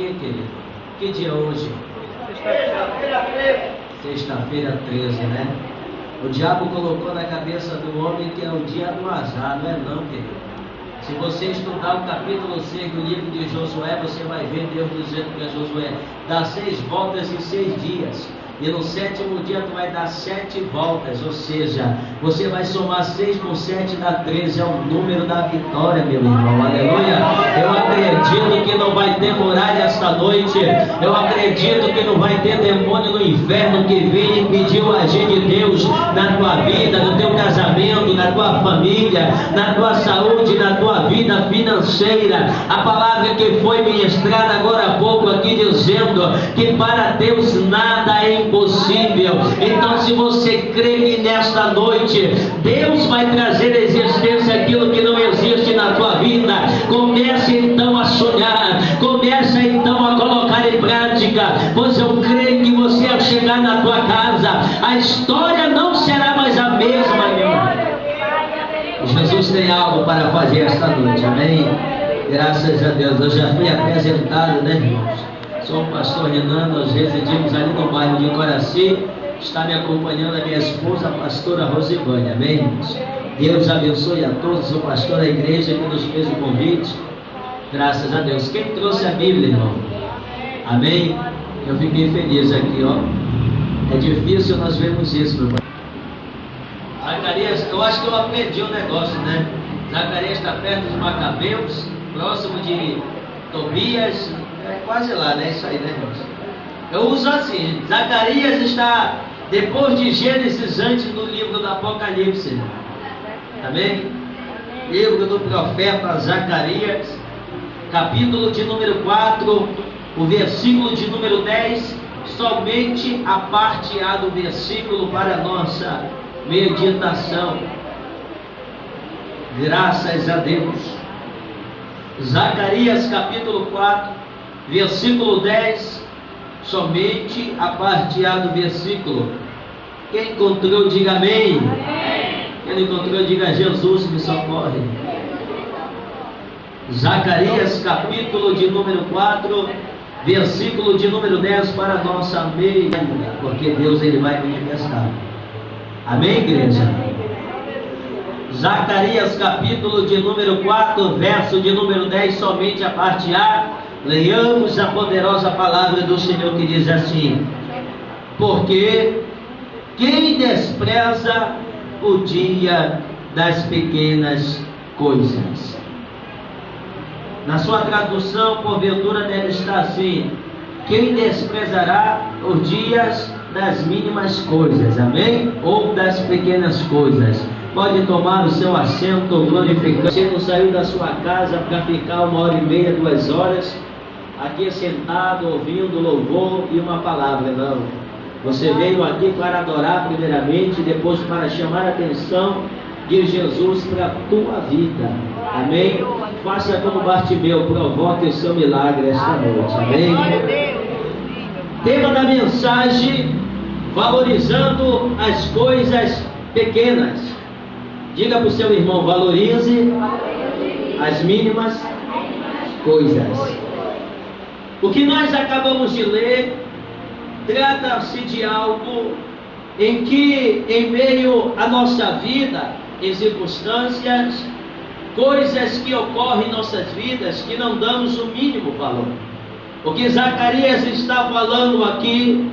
quê, querido? Que dia é hoje? Sexta-feira 13, né? O diabo colocou na cabeça do homem que é o dia do azar, não é não, querido? Se você estudar o capítulo 6 do livro de Josué, você vai ver Deus dizendo para Josué: dá 6 voltas em 6 dias. E no 7º dia tu vai dar 7 voltas, ou seja, você vai somar 6 com 7 dá 13, é o número da vitória, meu irmão, aleluia. Eu acredito que não vai ter muralha esta noite, eu acredito que não vai ter demônio no inferno que vem impedir o agir de Deus na tua vida, no teu casamento, na tua família, na tua saúde, na tua vida financeira. A palavra que foi ministrada agora há pouco aqui dizendo que para Deus nada é impossível. Então, se você crê que nesta noite Deus vai trazer à existência aquilo que não existe na tua vida, comece então a sonhar, comece então a colocar em prática, pois eu creio que você, ao chegar na tua casa, a história não será mais a mesma, meu irmão. Jesus tem algo para fazer esta noite, amém? Graças a Deus. Eu já fui apresentado, né, irmãos? Sou o pastor Renan, nós residimos ali no bairro de Coraci. Está me acompanhando a minha esposa, a pastora Rosivânia, amém, irmãos? Deus abençoe a todos, sou pastor da igreja que nos fez o convite. Graças a Deus. Quem trouxe a Bíblia, irmão? Amém? Eu fiquei feliz aqui, ó. É difícil nós vermos isso, meu pai. Zacarias, eu acho que eu aprendi um negócio, né? Zacarias está perto dos Macabeus, próximo de Tobias, é quase lá, né? Isso aí, né, irmãos? Eu uso assim: Zacarias está depois de Gênesis, antes do livro do Apocalipse. Amém? Livro do profeta Zacarias, capítulo de número 4, o versículo de número 10, somente a parte A do versículo para a nossa meditação. Graças a Deus. Zacarias capítulo 4, versículo 10, somente a parte A do versículo. Quem encontrou, diga amém. Quem não encontrou, diga Jesus me socorre. Zacarias capítulo de número 4, versículo de número 10 para a nossa meia, porque Deus ele vai manifestar. Amém, igreja? Zacarias capítulo de número 4, verso de número 10, somente a parte A. Leiamos a poderosa palavra do Senhor que diz assim: porque quem despreza o dia das pequenas coisas. Na sua tradução, porventura deve estar assim: quem desprezará os dias das mínimas coisas, amém? Ou das pequenas coisas. Pode tomar o seu assento glorificando. Você não saiu da sua casa para ficar 1h30, 2 horas aqui sentado ouvindo louvor e uma palavra, não. Você veio aqui para adorar primeiramente, depois para chamar a atenção de Jesus para a tua vida, amém? Faça como Bartimeu, provoque o seu milagre esta noite, amém? Tema da mensagem: valorizando as coisas pequenas. Diga para o seu irmão: valorize as mínimas coisas. O que nós acabamos de ler trata-se de algo em que, em meio à nossa vida, em circunstâncias, coisas que ocorrem em nossas vidas, que não damos o mínimo valor. O que Zacarias está falando aqui,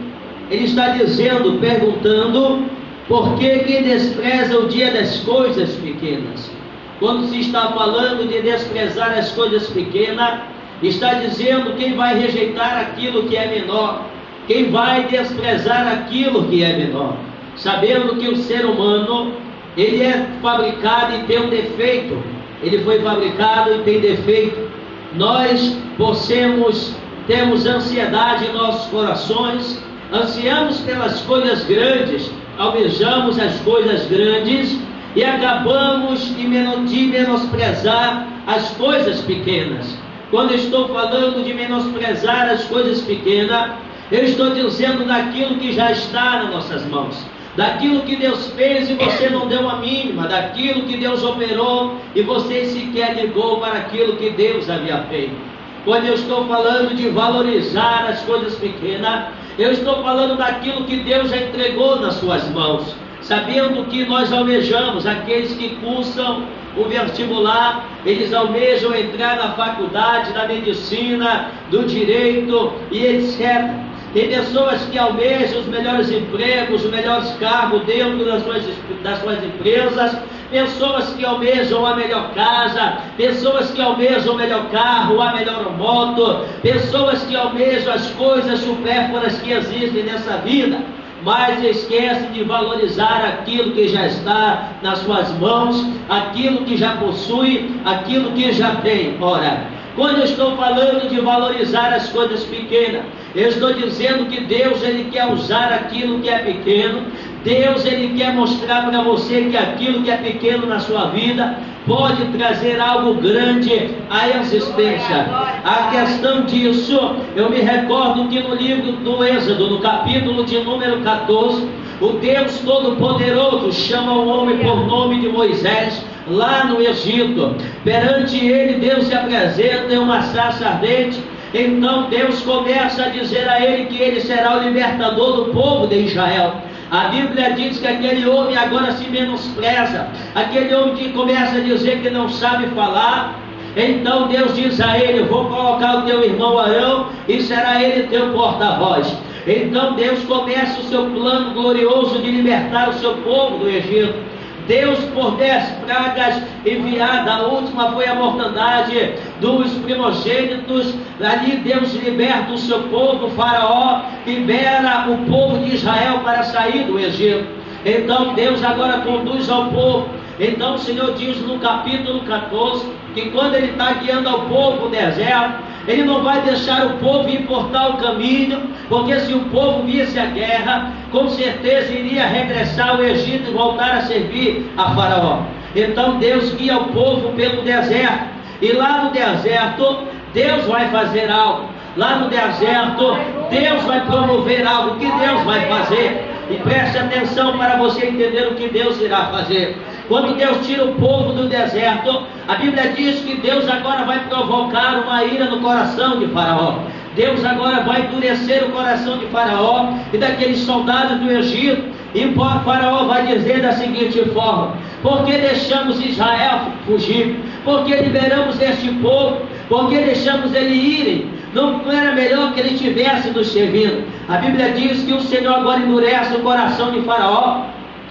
ele está dizendo, perguntando, por que quem despreza o dia das coisas pequenas? Quando se está falando de desprezar as coisas pequenas, está dizendo quem vai rejeitar aquilo que é menor, quem vai desprezar aquilo que é menor, sabendo que o ser humano, ele é fabricado e tem um defeito, ele foi fabricado e tem defeito. Nós temos ansiedade em nossos corações, ansiamos pelas coisas grandes, almejamos as coisas grandes e acabamos de menosprezar as coisas pequenas. Quando eu estou falando de menosprezar as coisas pequenas, eu estou dizendo daquilo que já está nas nossas mãos, daquilo que Deus fez e você não deu a mínima, daquilo que Deus operou e você sequer ligou para aquilo que Deus havia feito. Quando eu estou falando de valorizar as coisas pequenas, eu estou falando daquilo que Deus já entregou nas suas mãos, sabendo que nós almejamos, aqueles que cursam o vestibular, eles almejam entrar na faculdade, da medicina, do direito e etc. Tem pessoas que almejam os melhores empregos, os melhores cargos dentro das suas empresas, pessoas que almejam a melhor casa, pessoas que almejam o melhor carro, a melhor moto, pessoas que almejam as coisas supérfluas que existem nessa vida, mas esquece de valorizar aquilo que já está nas suas mãos, aquilo que já possui, aquilo que já tem. Ora, quando eu estou falando de valorizar as coisas pequenas, eu estou dizendo que Deus, Ele quer usar aquilo que é pequeno. Deus, Ele quer mostrar para você que aquilo que é pequeno na sua vida pode trazer algo grande à existência. A questão disso, eu me recordo que no livro do Êxodo, no capítulo de número 14, o Deus Todo-Poderoso chama o homem por nome de Moisés, lá no Egito. Perante ele, Deus se apresenta em uma sarça ardente. Então Deus começa a dizer a ele que ele será o libertador do povo de Israel. A Bíblia diz que aquele homem agora se menospreza, aquele homem que começa a dizer que não sabe falar. Então Deus diz a ele: eu vou colocar o teu irmão Arão e será ele teu porta-voz. Então Deus começa o seu plano glorioso de libertar o seu povo do Egito. Deus, por 10 pragas enviadas, a última foi a mortandade dos primogênitos. Ali Deus liberta o seu povo. Faraó libera o povo de Israel para sair do Egito. Então Deus agora conduz ao povo. Então o Senhor diz no capítulo 14 que quando Ele está guiando ao povo o deserto, Ele não vai deixar o povo importar o caminho, porque se o povo visse a guerra, com certeza iria regressar ao Egito e voltar a servir a Faraó. Então Deus guia o povo pelo deserto, e lá no deserto Deus vai fazer algo. Lá no deserto Deus vai promover algo. O que Deus vai fazer? E preste atenção para você entender o que Deus irá fazer. Quando Deus tira o povo do deserto, a Bíblia diz que Deus agora vai provocar uma ira no coração de Faraó. Deus agora vai endurecer o coração de Faraó e daqueles soldados do Egito. E Faraó vai dizer da seguinte forma: por que deixamos Israel fugir? Por que liberamos este povo? Por que deixamos ele irem? Não era melhor que ele tivesse nos servindo? A Bíblia diz que o Senhor agora endurece o coração de Faraó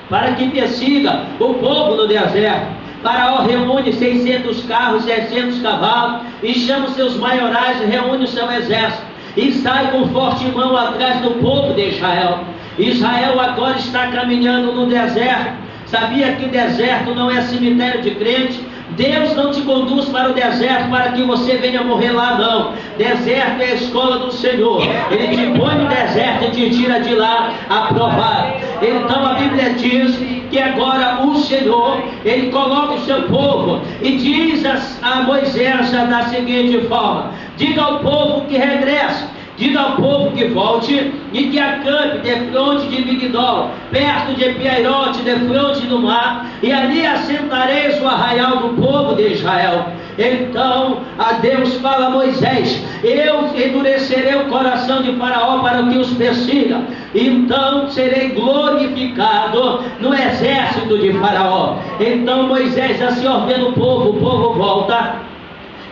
para que persiga o povo no deserto. Faraó reúne 600 carros, 700 cavalos e chama os seus maiorais e reúne o seu exército e sai com forte mão atrás do povo de Israel. Israel agora está caminhando no deserto. Sabia que deserto não é cemitério de crente? Deus não te conduz para o deserto para que você venha morrer lá, não. Deserto é a escola do Senhor. Ele te põe no deserto e te tira de lá aprovado. Então a Bíblia diz que agora o Senhor, Ele coloca o seu povo e diz a Moisés da seguinte forma: diga ao povo que regresse, diga ao povo que volte e que acampe de fronte de Migdol, perto de Piairote, de fronte do mar, e ali assentareis o arraial do povo de Israel. Então a Deus fala a Moisés: eu endurecerei o coração de Faraó para que os persiga, então serei glorificado no exército de Faraó. Então Moisés assim ordena o povo volta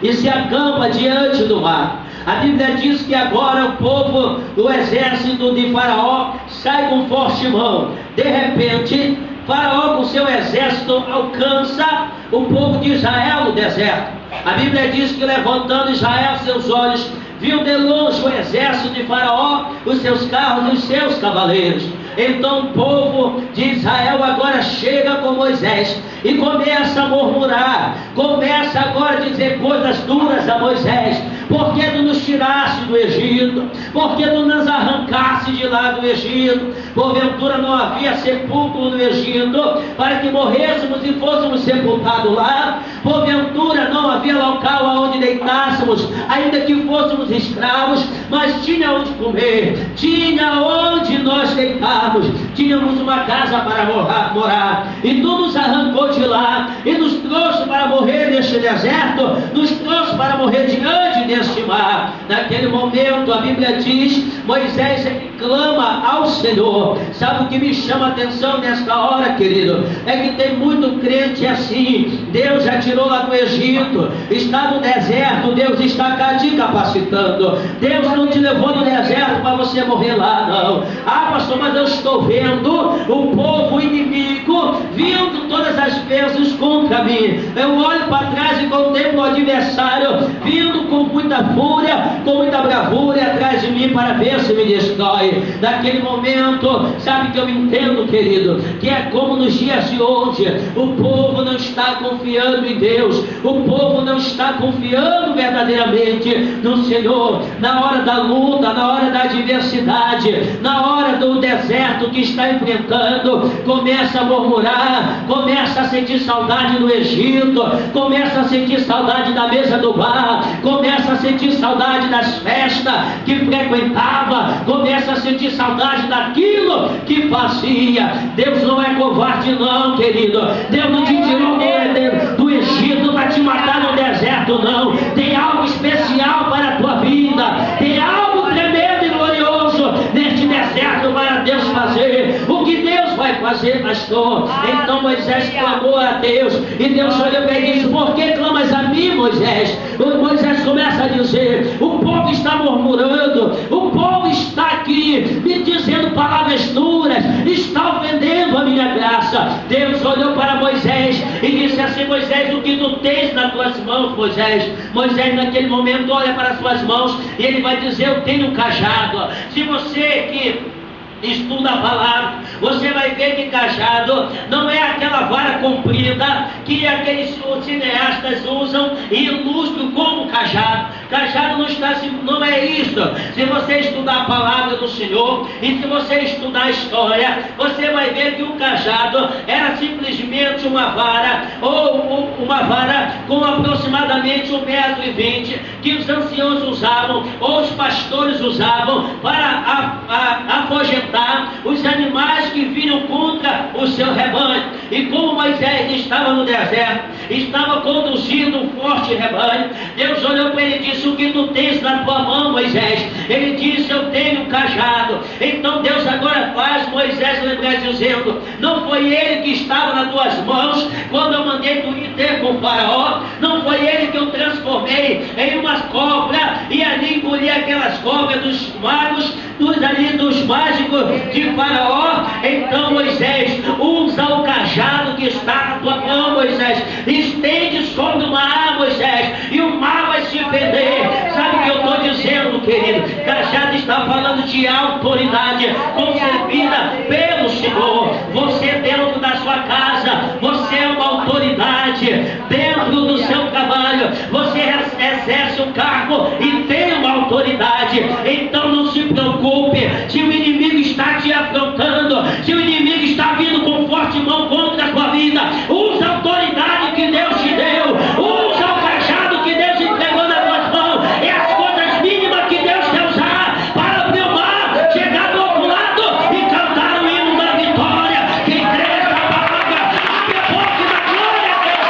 e se acampa diante do mar. A Bíblia diz que agora o povo, o exército de Faraó, sai com forte mão. De repente, Faraó com seu exército alcança o povo de Israel no deserto. A Bíblia diz que levantando Israel seus olhos, viu de longe o exército de Faraó, os seus carros e os seus cavaleiros. Então o povo de Israel agora chega com Moisés e começa a murmurar, começa agora a dizer coisas duras a Moisés: por que tu nos tiraste do Egito? Por que tu nos arrancaste de lá do Egito? Porventura não havia sepulcro no Egito para que morrêssemos e fôssemos sepultados lá? Porventura não havia local aonde deitássemos, ainda que fôssemos escravos, mas tinha onde comer, tinha onde nós deitarmos, tínhamos uma casa para morar, e tu nos arrancou de lá, e nos trouxe para morrer neste deserto, nos trouxe para morrer diante deste mar. Naquele momento a Bíblia diz, Moisés ele clama ao Senhor. Sabe o que me chama a atenção nesta hora, querido? É que tem muito crente assim. Deus já tirou lá do Egito, está no deserto, Deus está cá te capacitando. Deus não te levou no deserto para você morrer lá, não. Ah, pastor, mas eu estou vendo o povo inimigo vindo todas as vezes contra mim. Eu olho para trás e contemplo o adversário vindo com muita fúria, com muita bravura atrás de mim para ver se me destrói. Naquele momento, sabe que eu entendo, querido, que é como nos dias de hoje, o povo não está confiando em Deus, o povo não está confiando verdadeiramente no Senhor. Na hora da luta, na hora da adversidade, na hora do deserto que está enfrentando, começa a murmurar, começa a sentir saudade do Egito, começa a sentir saudade da mesa do bar, começa a sentir saudade das festas que frequentava, começa a sentir saudade daquilo que fazia. Deus não é covarde não, querido. Deus não te tirou do Egito para te matar no deserto, não. Tem algo especial para a tua vida, tem algo tremendo e glorioso neste deserto para Deus fazer. O que Deus vai fazer, pastor? Então Moisés clamou a Deus, e Deus olhou para ele e disse, por que clamas a mim, Moisés? Moisés começa a dizer, o povo está murmurando, o povo está aqui me dizendo palavras duras, está ofendendo a minha graça. Deus olhou para Moisés e disse assim, Moisés, o que tu tens nas tuas mãos, Moisés? Moisés naquele momento olha para as suas mãos e ele vai dizer, eu tenho um cajado. Se você que estuda a palavra, você vai ver que cajado não é aquela vara comprida que aqueles cineastas usam e ilustram como cajado. Cajado não é isso. Se você estudar a palavra do Senhor e se você estudar a história, você vai ver que o cajado era simplesmente uma vara, ou uma vara com aproximadamente 1,20 m, que os anciãos usavam, ou os pastores usavam para afugentar os animais que vinham contra o seu rebanho. E como Moisés estava no deserto, estava conduzindo um forte rebanho, Deus olhou para ele e disse, o que tu tens na tua mão, Moisés? Ele disse, eu tenho um cajado. Então Deus agora faz Moisés lembrar dizendo, não foi ele que estava nas tuas mãos quando eu mandei tu ir ter com o faraó? Não foi ele que eu transformei em uma cobra e ali engoli aquelas cobras dos magos, dos mágicos de faraó? Então Moisés, usa o cajado que está na tua mão, Moisés, estende sobre o mar, Moisés, e o mar vai se perder. Sabe o que eu estou dizendo, querido? Cajado está falando de autoridade concebida pelo Senhor. Você dentro da sua casa, você é uma autoridade. Dentro do seu trabalho, você exerce um cargo e tem uma autoridade. Então não se preocupe se o inimigo está te afrontando, se o inimigo está vindo com forte mão contra a tua vida. Usa a autoridade que Deus te deu, usa o cajado que Deus entregou nas tuas mãos. É as coisas mínimas que Deus quer usar para abrir o mar, chegar do outro lado e cantar o hino da vitória. Quem crê nessa palavra, abre a boca da glória a Deus.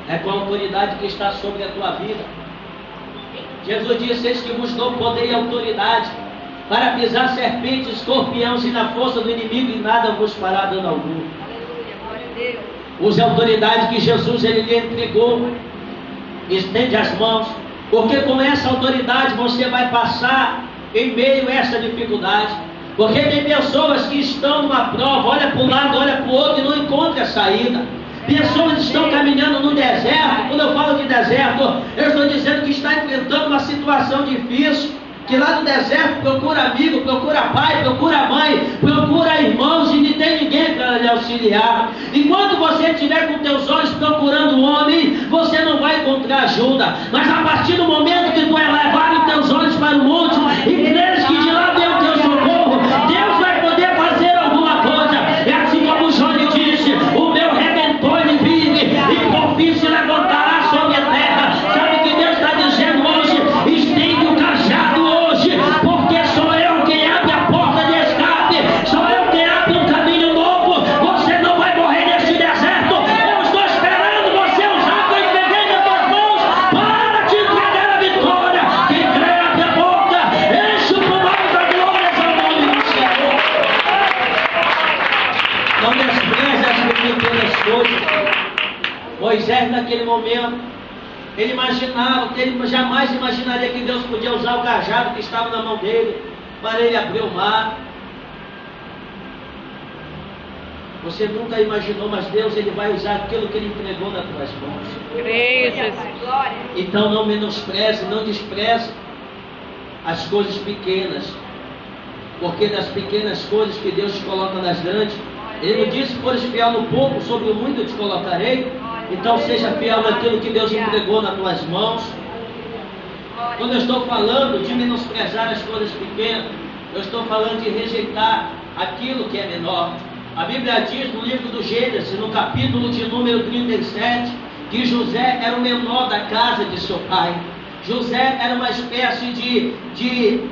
É com a autoridade que está sobre a tua vida. Jesus disse, eis que vos dou poder e autoridade para pisar serpentes, escorpiões e na força do inimigo, e nada vos fará dano algum. Use a autoridade que Jesus ele lhe entregou. Estende as mãos, porque com essa autoridade você vai passar em meio a essa dificuldade. Porque tem pessoas que estão numa prova, olha para um lado, olha para o outro e não encontra saída. Pessoas estão caminhando no deserto. Quando eu falo de deserto, eu estou dizendo que está enfrentando uma situação difícil, que lá no deserto procura amigo, procura pai, procura mãe, procura irmãos, e não tem ninguém para lhe auxiliar. Enquanto você estiver com teus olhos procurando um homem, você não vai encontrar ajuda. Mas a partir do momento que tu elevar os teus olhos para o monte e creres que de lá vem o teu socorro, Deus vai poder fazer alguma coisa. É assim como Jó disse, o meu Redentor ele vive, e por fim se levantará sobre a terra. Sabe o que Deus está momento, ele imaginava, ele jamais imaginaria que Deus podia usar o cajado que estava na mão dele para ele abrir o mar. Você nunca imaginou, mas Deus ele vai usar aquilo que ele entregou nas tuas mãos. Creio, Jesus. Então não menospreze, não despreze as coisas pequenas, porque das pequenas coisas que Deus te coloca nas grandes. Ele não disse: fores fiel no pouco, sobre o muito eu te colocarei. Então seja fiel naquilo que Deus entregou nas tuas mãos. Quando eu estou falando de menosprezar as coisas pequenas, eu estou falando de rejeitar aquilo que é menor. A Bíblia diz no livro do Gênesis, no capítulo de número 37, que José era o menor da casa de seu pai. José era uma espécie de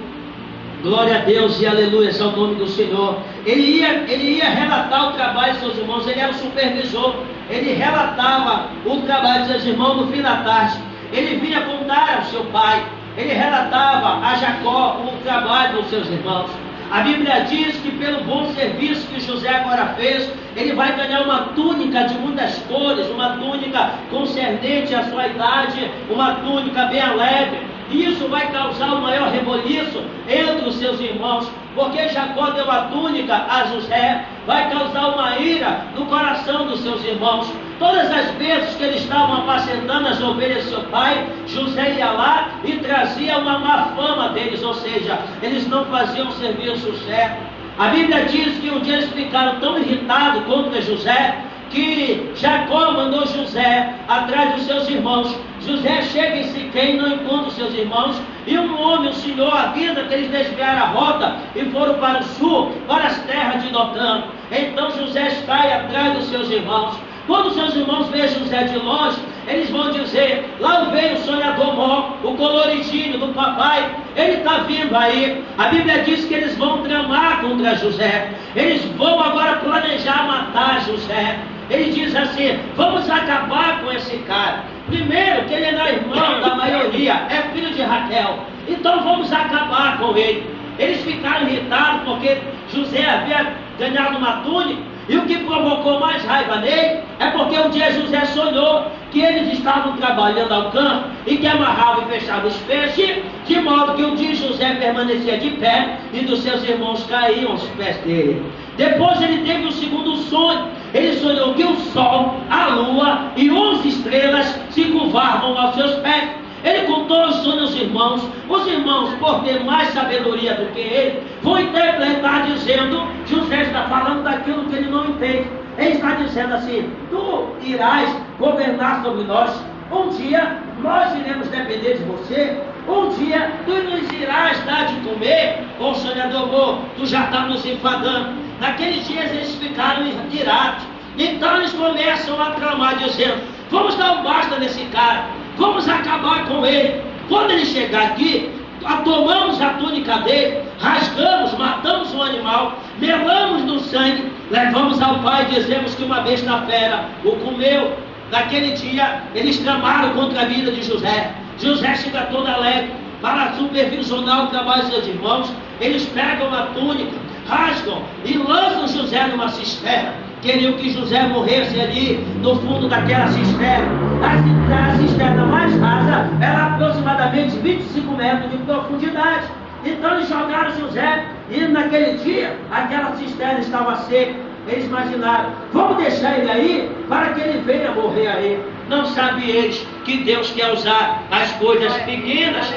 glória a Deus e aleluia ao nome do Senhor. Ele ia relatar o trabalho de seus irmãos, ele era o supervisor. Ele relatava o trabalho de seus irmãos no fim da tarde. Ele vinha contar ao seu pai. Ele relatava a Jacó o trabalho dos seus irmãos. A Bíblia diz que pelo bom serviço que José agora fez, ele vai ganhar uma túnica de muitas cores, uma túnica concernente à sua idade, uma túnica bem alegre. E isso vai causar o maior reboliço entre os seus irmãos, porque Jacó deu a túnica a José, vai causar uma ira no coração dos seus irmãos. Todas as vezes que eles estavam apacentando as ovelhas de seu pai, José ia lá e trazia uma má fama deles, ou seja, eles não faziam o serviço certo. A Bíblia diz que um dia eles ficaram tão irritados contra José, que Jacó mandou José atrás dos seus irmãos. José chega em Siquém e não encontra os seus irmãos, e um homem, o Senhor, avisa que eles desviaram a rota e foram para o sul, para as terras de Dotã. Então José sai atrás dos seus irmãos. Quando seus irmãos veem José de longe, eles vão dizer: lá vem o sonhador Mó, o coloridinho do papai, ele está vindo aí. A Bíblia diz que eles vão tramar contra José, eles vão agora planejar matar José. Ele diz assim: vamos acabar com esse cara. Primeiro, que ele não é irmão da maioria, é filho de Raquel, então vamos acabar com ele. Eles ficaram irritados porque José havia ganhado uma túnica, e o que provocou mais raiva nele é porque um dia José sonhou que eles estavam trabalhando ao campo e que amarravam e fechavam os peixes, de modo que um dia José permanecia de pé e dos seus irmãos caíam aos pés dele. Depois ele teve o segundo sonho. Ele sonhou que o sol, a lua e 11 estrelas se curvavam aos seus pés. Ele contou o sonho aos irmãos. Os irmãos, por ter mais sabedoria do que ele, vão interpretar dizendo: José está falando daquilo que ele não entende. Ele está dizendo assim: tu irás governar sobre nós. Um dia nós iremos depender de você. Um dia tu nos irás dar de comer. Ô sonhador, tu já está nos enfadando. Naqueles dias eles ficaram irados. Então eles começam a tramar dizendo: vamos dar um basta nesse cara, vamos acabar com ele. Quando ele chegar aqui, tomamos a túnica dele, rasgamos, matamos um animal, melamos no sangue, levamos ao pai e dizemos que uma besta fera o comeu. Naquele dia eles tramaram contra a vida de José. José chega todo alegre para supervisionar o trabalho dos seus irmãos. Eles pegam a túnica, rasgam e lançam José numa cisterna. Queriam que José morresse ali no fundo daquela cisterna. A cisterna mais rasa era aproximadamente 25 metros de profundidade. Então eles jogaram José e naquele dia aquela cisterna estava seca. Eles imaginaram: vamos deixar ele aí para que ele venha morrer aí. Não sabem eles que Deus quer usar as coisas pequenas.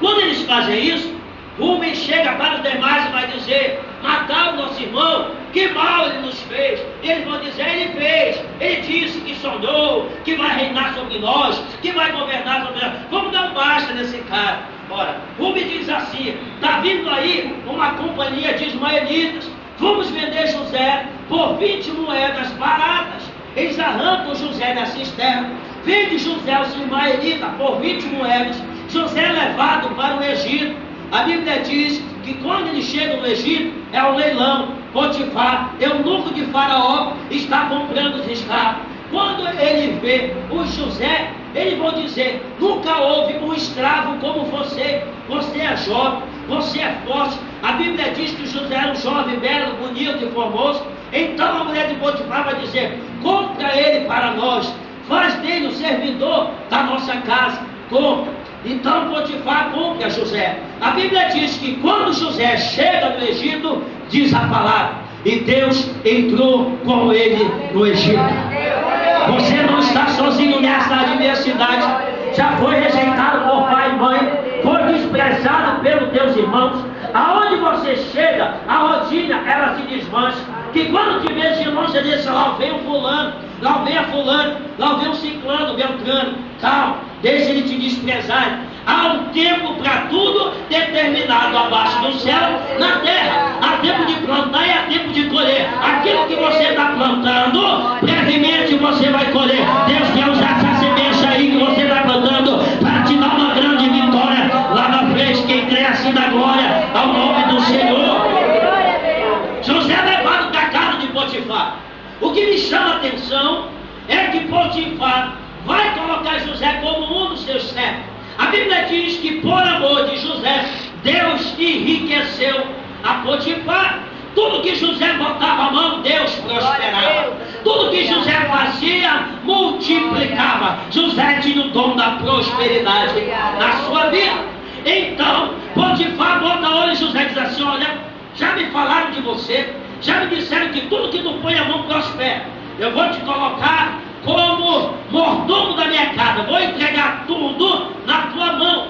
Quando eles fazem isso, Rubem chega para os demais e vai dizer: matar o nosso irmão, que mal ele nos fez. E eles vão dizer: ele fez, ele disse que sonhou, que vai reinar sobre nós, que vai governar sobre nós. Vamos dar um basta nesse cara. Ora, Rubem diz assim: está vindo aí uma companhia de ismaelitas, vamos vender José por 20 moedas baratas. Eles arrancam José da cisterna, vende José aos ismaelitas por 20 moedas. José é levado para o Egito. A Bíblia diz que quando ele chega no Egito, é um leilão. Potifar, eunuco de Faraó, está comprando os escravos. Quando ele vê o José, eles vão dizer: nunca houve um escravo como você. Você é jovem, você é forte. A Bíblia diz que José era um jovem, belo, bonito e formoso. Então a mulher de Potifar vai dizer: compra ele para nós. faz dele o servidor da nossa casa. Compra. Então Potifar compra José. A Bíblia diz que quando José chega no Egito, diz a palavra, e Deus entrou com ele no Egito. Você não está sozinho nessa adversidade. Já foi rejeitado por pai e mãe, foi desprezado pelos teus irmãos. Aonde você chega, a rotina ela se desmancha. Que quando te vê de longe, você diz: lá vem o fulano, lá vem a fulano, lá vem o ciclano, beltrano. Calma, deixa ele te desprezar. Há um tempo para tudo determinado abaixo do céu, na terra. Há tempo de plantar e há tempo de colher. Aquilo que você está plantando, brevemente você vai colher. Deus quer usar essa semente aí que você está plantando para te dar uma grande vitória lá na frente. Quem crê assim dá glória ao nome do Senhor. José é levado para a casa de Potifar. O que me chama a atenção é que Potifar vai colocar José como um dos seus servos. A Bíblia diz que por amor de José, Deus enriqueceu a Potifar. Tudo que José botava a mão, Deus prosperava. Tudo que José fazia, multiplicava. José tinha o dom da prosperidade na sua vida. Então, Potifar bota a olho em José e diz assim: olha, já me falaram de você, já me disseram que tudo que tu põe a mão prospera. Eu vou te colocar como mordomo da minha casa, vou entregar tudo na tua mão.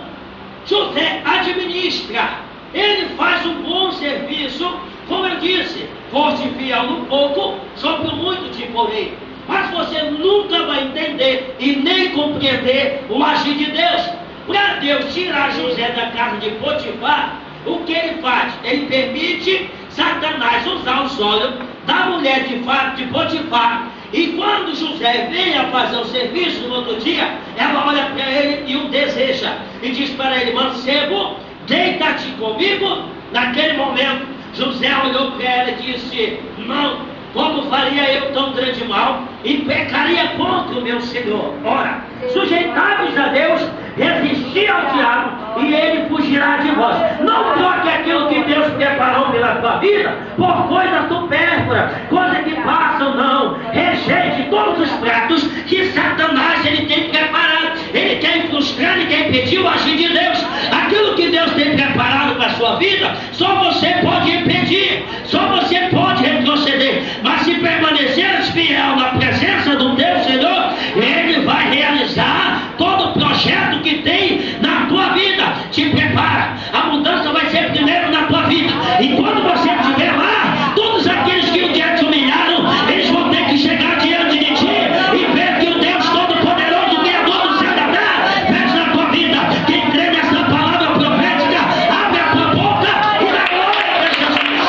José administra, ele faz um bom serviço. Como eu disse, foste fiel no pouco, sobre o muito te porei. Mas você nunca vai entender e nem compreender o agir de Deus. Para Deus tirar José da casa de Potifar, o que ele faz? Ele permite Satanás usar os olhos da mulher de Potifar. E quando José vem a fazer o serviço no outro dia, ela olha para ele e o deseja. E diz para ele: mancebo, deita-te comigo. Naquele momento, José olhou para ela e disse: não, como faria eu tão grande mal e pecaria contra o meu Senhor? Ora, sujeitados a Deus, resistir ao diabo e ele fugirá de vós. Não troque aquilo que Deus preparou pela tua vida por coisa supérflua, coisa que passam, não. Rejeite todos os pratos que Satanás ele tem preparado. Ele quer frustrar, ele quer impedir o agir de Deus. Aquilo que Deus tem preparado para a sua vida, só você pode impedir, só você pode retroceder. Mas se permaneceres fiel na presença do teu Senhor, ele vai realizar todo o projeto que tem na tua vida. Te prepara, a mudança vai ser primeiro na tua vida. E quando você estiver lá, todos aqueles que um dia te humilharam, eles vão ter que chegar diante de ti e ver que o Deus Todo-Poderoso, Criador do céu e da terra, fez na tua vida. Quem crê nessa palavra profética, abre a tua boca e dá glória a Jesus.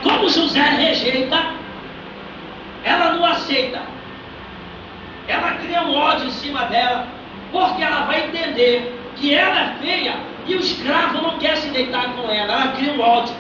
Como José rejeita, ela não aceita. Ela cria um ódio em cima dela, porque ela vai entender que ela é feia e o escravo não quer se deitar com ela. Ela cria um ódio.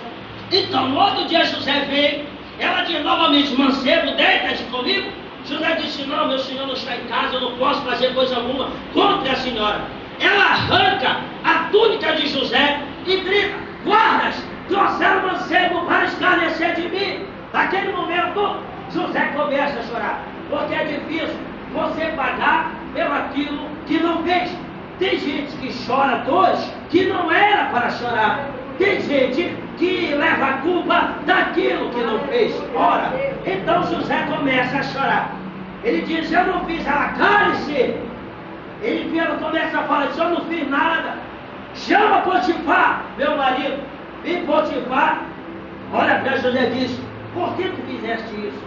Então, no outro dia José veio, ela diz novamente: mancebo, deita-te comigo. José disse: não, meu senhor não está em casa, eu não posso fazer coisa alguma contra a senhora. Ela arranca a túnica de José e grita: guardas, trouxeram o mancebo para escarnecer de mim. Naquele momento, José começa a chorar, porque é difícil você pagar pelo aquilo que não fez. Tem gente que chora hoje que não era para chorar. Tem gente que leva a culpa daquilo que não fez. Ora, então José começa a chorar. Ele diz: eu não fiz. Ela: cale-se. Ele começa a falar: eu não fiz nada. Chama Potifar, meu marido. E Potifar olha para José e diz: por que tu fizeste isso?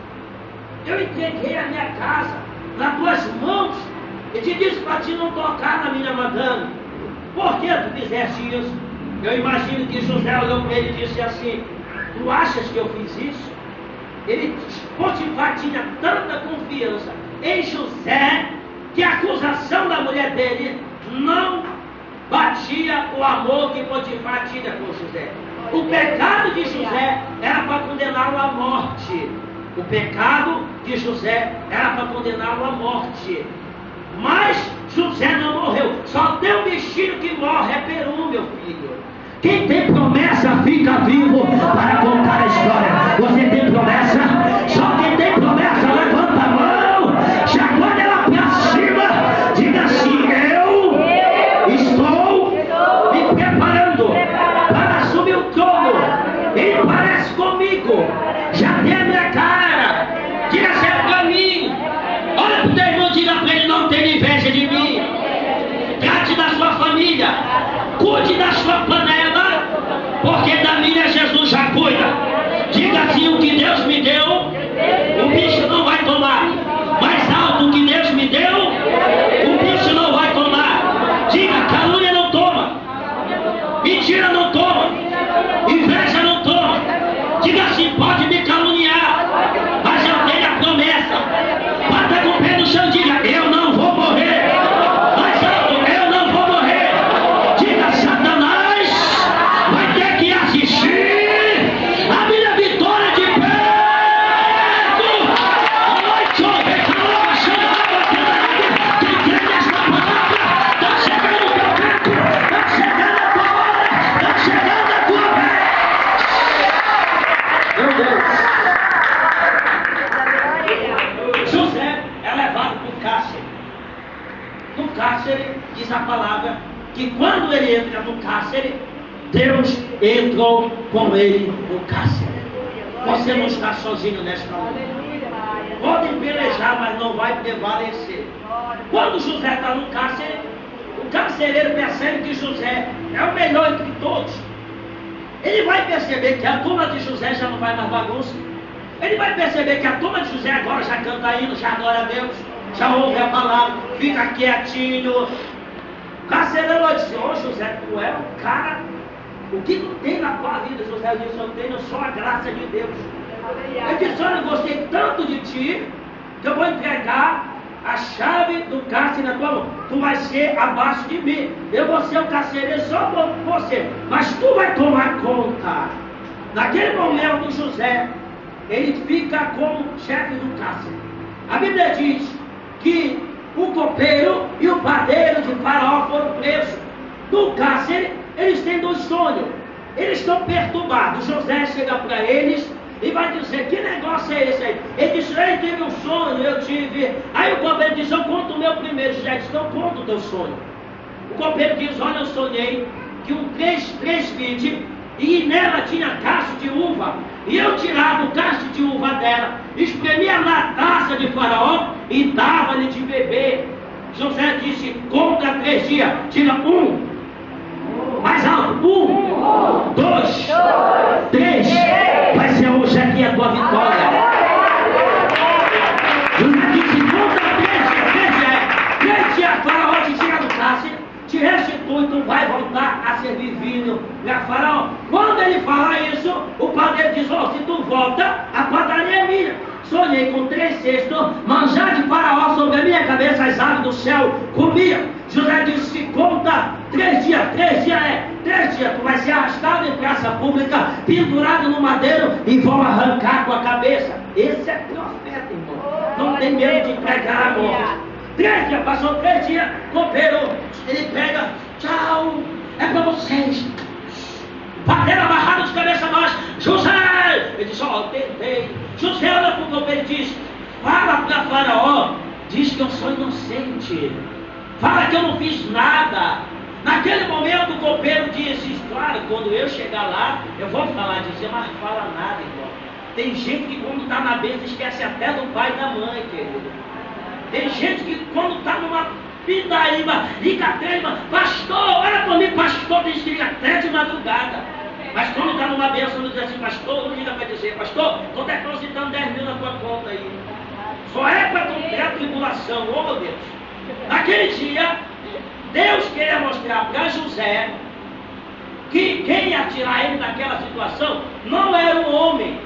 Eu entreguei a minha casa nas tuas mãos e te disse para ti não tocar na minha madame. Por que tu fizeste isso? Eu imagino que José olhou para ele e disse assim: tu achas que eu fiz isso? Potifar tinha tanta confiança em José que a acusação da mulher dele não batia o amor que Potifar tinha por José. O pecado de José era para condená-lo à morte. O pecado de José era para condená-lo à morte. Mas José não morreu. Só tem um bichinho que morre, é peru, meu filho. Quem tem promessa fica vivo para contar a história. Você tem promessa? Só quem tem promessa levanta a mão, chacoalha ela para cima, diga assim: eu estou me preparando para assumir o trono. Ele parece comigo, já tem a minha cara. Diga assim para mim. Olha para o teu irmão, diga para ele: não tenha inveja de mim. Trate da sua família, cuide da sua panela, porque da minha Jesus já cuida. Diga assim: o que Deus me deu, o bicho não vai tomar. Mais alto: o que Deus me deu, o bicho não vai tomar. Diga: calúnia não toma, mentira não toma, inveja não toma. Diga assim: pode me caluniar, mas eu tenho a promessa. Bata com o pé no chão, diga: eu não vou morrer. Mais alto: eu não vou morrer. Diga: Satanás vai ter que assistir a minha vitória de perto. Quem crê nesta palavra, está chegando o teu tempo, está chegando a tua hora, está chegando a tua vez. Meu Deus. José é levado para o cárcere. No cárcere, diz a palavra, que quando ele entra no cárcere, Deus entrou com ele no cárcere. Você não está sozinho nesta luta. Podem pelejar, mas não vai prevalecer. Quando José está no cárcere, o carcereiro percebe que José é o melhor entre todos. Ele vai perceber que a turma de José já não vai mais bagunça. Ele vai perceber que a turma de José agora já canta hino, já adora a Deus, já ouve a palavra, fica quietinho. O carcereiro disse: ô José, tu é um cara, o que tu tem na tua vida? José disse: eu tenho só a graça de Deus. Eu disse: olha, eu gostei tanto de ti, que eu vou entregar a chave do cárcere na tua mão. Tu vai ser abaixo de mim, eu vou ser o carcereiro só por você, mas tu vai tomar conta. Naquele momento, José, ele fica como chefe do cárcere. A Bíblia diz que o copeiro e o padeiro de Faraó foram presos. No cárcere, eles têm dois sonhos. Eles estão perturbados. José chega para eles e vai dizer: que negócio é esse aí? Ele diz: ele teve um sonho, eu tive. Aí o copeiro diz: eu conto o meu primeiro. José diz: então conta o teu sonho. O copeiro diz: olha, eu sonhei que um 320 e nela tinha cacho de uva, e eu tirava o cacho de uva dela, espremia na taça de Faraó e dava-lhe de beber. José disse: conta 3 dias, tira 1, mais alto, 1, 2, 3, vai ser hoje aqui a tua vitória. José disse: conta 3 dias, Faraó te tira do cárcere, te restitui, tu vai voltar a servir vinho para Faraó. Quando ele fala isso, o padeiro diz: oh, se tu volta, a padaria é minha. Sonhei com 3 cestos, manjar de Faraó sobre a minha cabeça, as aves do céu comia. José disse: conta 3 dias, 3 dias é 3 dias, tu vai ser arrastado em praça pública, pendurado no madeiro e vão arrancar tua cabeça. Esse é profeta, irmão. Não tem medo de pregar a morte. 3 dias, passou 3 dias, copeiro, ele pega: tchau, é para vocês. Padeiro amarrado de cabeça baixa: José! Ele diz: ó, tentei. José olha para o copeiro e diz: fala para Faraó, diz que eu sou inocente, fala que eu não fiz nada. Naquele momento o copeiro disse: claro, quando eu chegar lá, eu vou falar disso, mas não fala nada, irmão. Tem gente que quando está na bênção esquece até do pai e da mãe, querido. Tem gente que quando está numa pindaíba, liga até, pastor, olha para mim, pastor, tem que ligar até de madrugada. Mas quando está numa bênção, não diz assim: pastor, não liga para dizer: pastor, estou depositando 10 mil na tua conta aí. Só é para tu ter a tribulação, oh meu Deus. Naquele dia, Deus queria mostrar para José que quem ia tirar ele daquela situação não era o homem.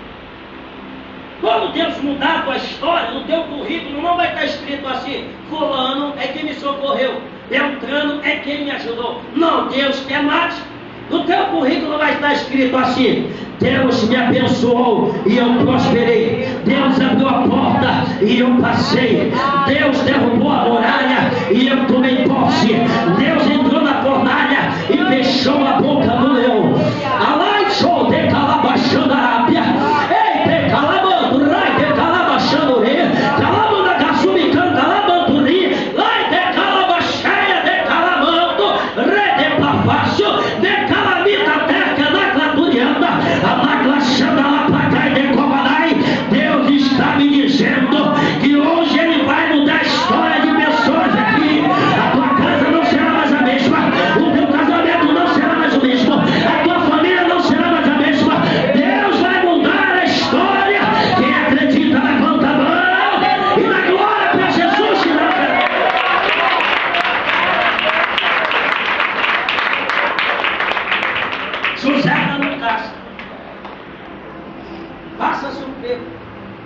Quando Deus mudar a tua história, no teu currículo não vai estar escrito assim: fulano é quem me socorreu, Beltrano é quem me ajudou. Não, Deus quer mais. No teu currículo vai estar escrito assim: Deus me abençoou e eu prosperei. Deus abriu a porta e eu passei. Deus derrubou a muralha e eu tomei posse. Deus entrou na fornalha e fechou a boca do leão.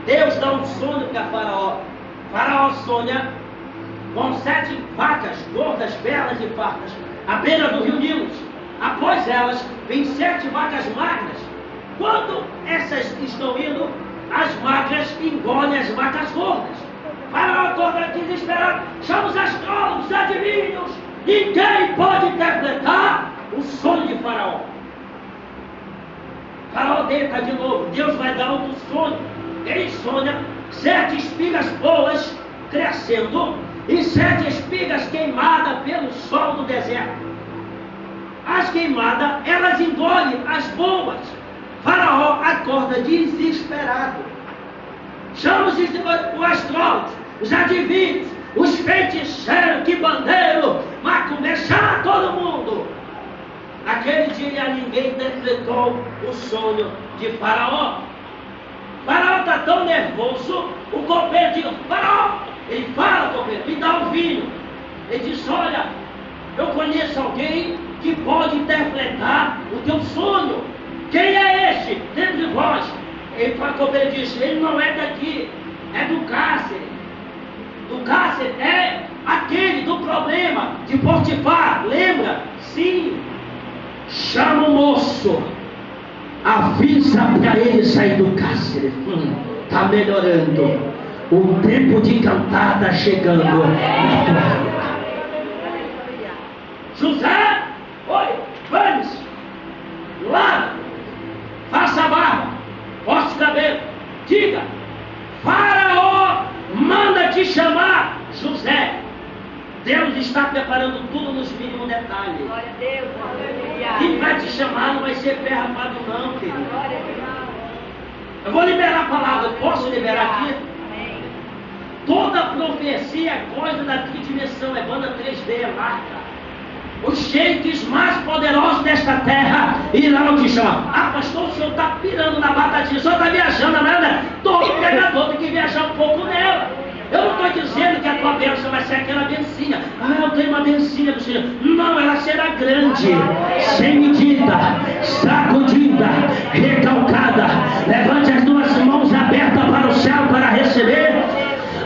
Deus dá um sonho para Faraó. Faraó sonha com 7 vacas gordas, belas e fartas, à beira do rio Nilo. Após elas, vem 7 vacas magras. Quando essas estão indo, as magras engolem as vacas gordas. Faraó acorda desesperado, chama os astrólogos, os adivinhos. Ninguém pode interpretar o sonho de Faraó. Faraó deita de novo, Deus vai dar outro sonho. Ele sonha 7 espigas boas crescendo e 7 espigas queimadas pelo sol do deserto. As queimadas, elas engolem as boas. Faraó acorda desesperado. Chama os astrólogos, os adivinhos, os feiticeiros, que bandeiro, macumba, chama todo mundo. Aquele dia ninguém interpretou o sonho de Faraó. Faraó está tão nervoso, o copeiro diz: Faraó, ele fala, copeiro, me dá um vinho. Ele diz: olha, eu conheço alguém que pode interpretar o teu sonho. Quem é este? Dentro de vós. Ele fala, o copeiro diz: ele não é daqui, é do cárcere. Do cárcere é aquele do problema de Potifar, lembra? Sim. Chama o moço, avisa para ele sair do cárcere. Está melhorando. O tempo de cantar está chegando. José, oi, vamos lá, faça a barba, corte o cabelo, diga: Faraó manda te chamar, José. Deus está preparando tudo nos mínimos detalhes. Glória a Deus, aleluia. Quem vai te chamar não vai ser pé rapado não, querido. Eu vou liberar a palavra, posso liberar aqui? Amém. Toda profecia é coisa da dimensão, é banda 3D, é marca. Os sheiks mais poderosos desta terra irão te chamar. Ah, pastor, o senhor está pirando na batatinha, o senhor está viajando, né? Todo pregador tem que viajar um pouco nela. Eu não estou dizendo que a tua bênção vai ser aquela bencinha. Ah, eu tenho uma bencinha do Senhor. Não, ela será grande, sem medida, sacudida, recalcada. Levante as 2 mãos abertas para o céu para receber.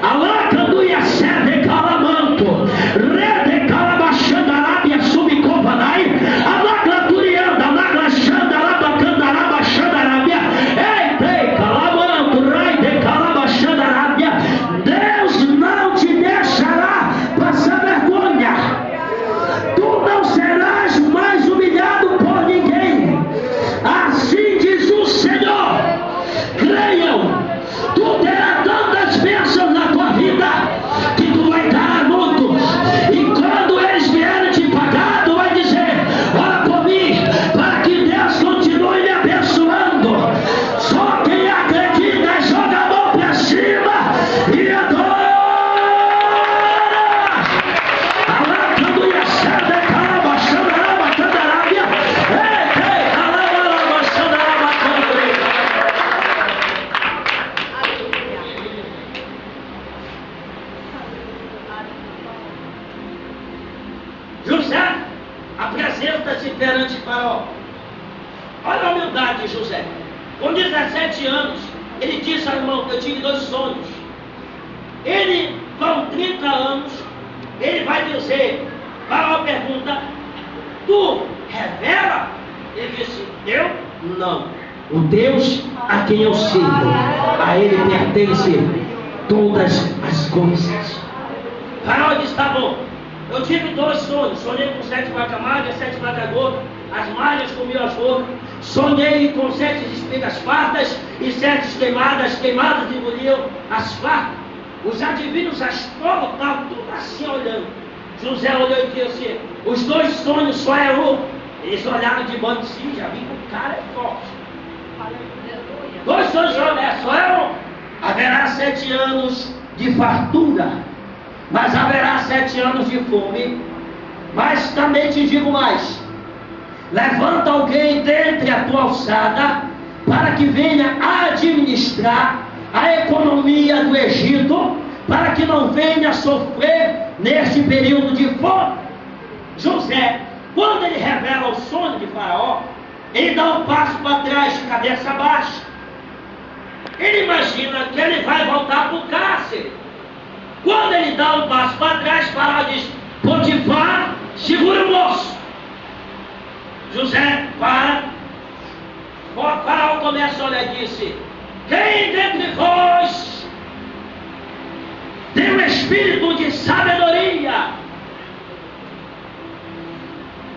Alacando e a sede calamanto, rede calabachandarábia subcovanai, alacaturianda, alacachandarabacandarabaxandarábia, eite calamanto, rai de calabachandarábia. Deus não te deixará passar vergonha. Tu não serás mais humilhado por ninguém. Assim diz o Senhor. Creiam, tu terás tantas bênçãos na tua vida que tu vai dar a muitos. E quando eles vierem te pagar, tu vai dizer: ora por mim, para que Deus continue me abençoando. Só quem acredita joga a mão para cima e adora. Alacando e sede calabachandarabacandarabbia, eite calabachandarabacandarabbia. José apresenta-se perante Faraó. Olha a humildade de José. Com 17 anos, ele disse ao irmão: eu tive 2 sonhos. Ele, com 30 anos, ele vai dizer, Faraó pergunta: tu revela? Ele disse: eu não. O Deus a quem eu sirvo, a ele pertence todas as coisas. Faraó disse: tá bom, eu tive 2 sonhos. Sonhei com 7 vacas magras, 7 vacas gordas. As magras comiam as gordas. Sonhei com 7 espigas fartas e 7 queimadas engoliam as fartas. Os adivinhos astrólogos estavam tudo assim olhando. José olhou e disse: os 2 sonhos só é um. Eles olharam de bando, sim, já vi que o cara é forte. 2 sonhos só é um. Haverá 7 anos de fartura, mas haverá 7 anos de fome. Mas também te digo mais: levanta alguém dentre a tua alçada, para que venha administrar a economia do Egito, para que não venha sofrer neste período de fome. José, quando ele revela o sonho de Faraó, ele dá um passo para trás, de cabeça baixa. ele imagina que ele vai voltar para o cárcere. Quando ele dá um passo para trás, Faraó diz: Potifar, segura o moço. José para. O Faraó começa a olhar e disse: quem dentre vós tem um espírito de sabedoria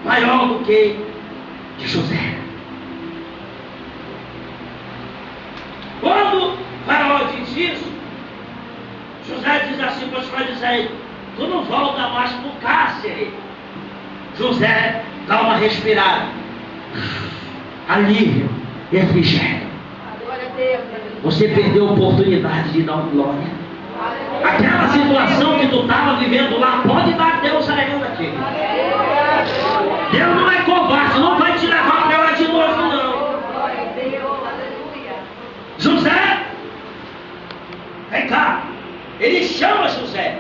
maior do que de José? Quando Faraó diz isso, José diz assim: Potifar diz a ele: tu não volta mais para o cárcere. José dá uma respirada, alívio, refrigério. Você perdeu a oportunidade de dar um glória. Aquela situação que tu estava vivendo lá, pode dar Deus ainda aqui. Deus não é covarde, não vai te levar para lá de novo, não. José, vem cá. Ele chama José.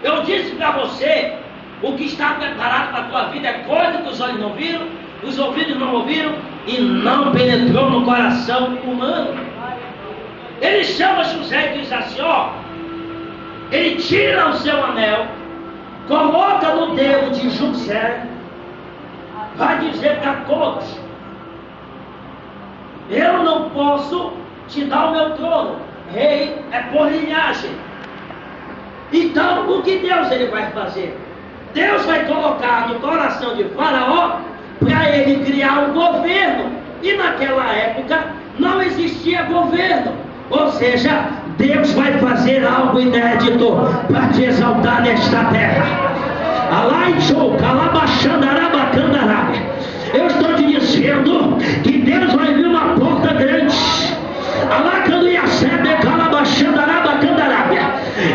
Eu disse para você, o que está preparado para a tua vida é coisa que os olhos não viram, os ouvidos não ouviram e não penetrou no coração humano. Ele chama José e diz assim: ó, ele tira o seu anel, coloca no dedo de José, vai dizer para todos: eu não posso te dar o meu trono, rei é por linhagem. Então o que Deus ele vai fazer? Deus vai colocar no coração de Faraó para ele criar um governo. E naquela época não existia governo. Ou seja, Deus vai fazer algo inédito para te exaltar nesta terra. Eu estou te dizendo que Deus vai abrir uma porta grande.